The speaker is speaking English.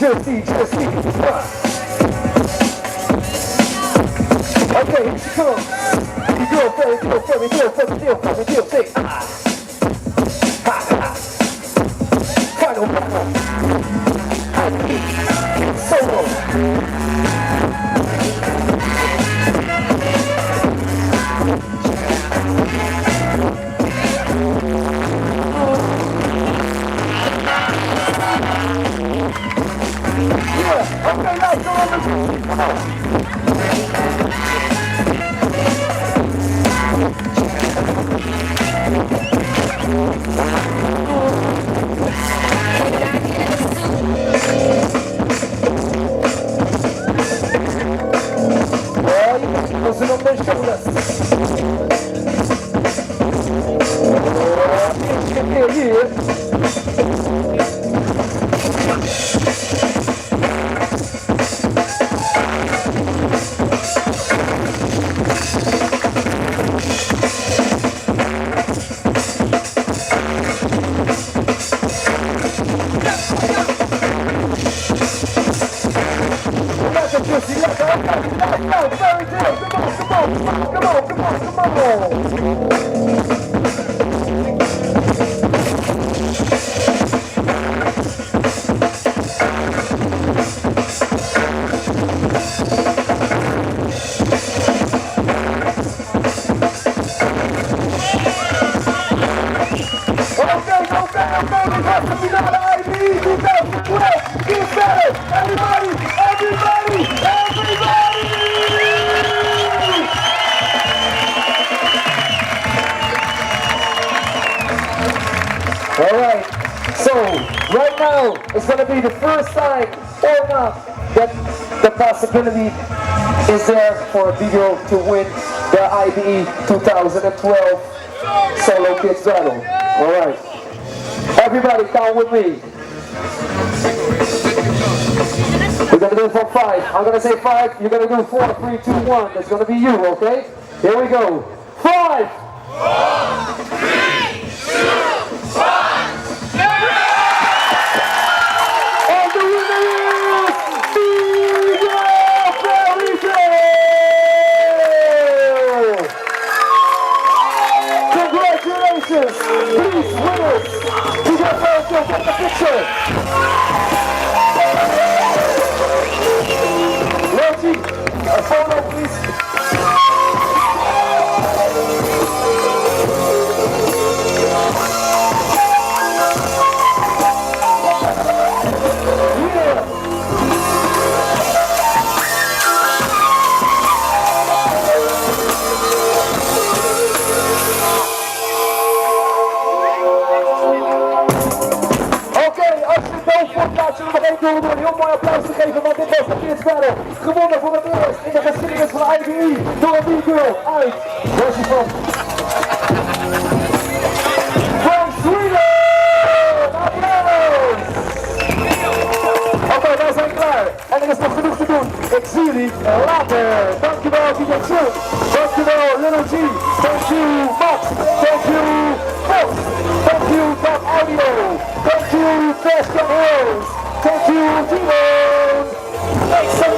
Jersey. Okay, here she comes. You do it for me, say Final battle. Solo. Yeah, okay, now go on the on their shoulders. Here. Alright, so right now it's going to be the first time or not that the possibility is there for Video to win the IBE 2012 Solo Kids Battle. Alright, everybody count with me. We're going to do it from 5. I'm going to say 5, you're going to do 4, 3, 2, 1. That's going to be you, okay? Here we go. 5! 4, 3, 2, 1! Please, winners, to get first, get the picture. Reggie, a photo, please. Laten we nog één keer doen. Heel mooi applaus te geven, want dit was de Kids Battle. Gewonnen voor het eerst in de geschiedenis van de IBE door een B-girl uit. Waar is hij van? From Sweden! Applaus! Oké, wij zijn klaar. En er is nog genoeg te doen. Ik zie jullie later. Dankjewel, DJ Chun. Dankjewel, Little G. Thank you, Max. Thank you, Fox. Thank you, Top Audio. Thank you, Fast Rose. Thank you, T-Bone. Make some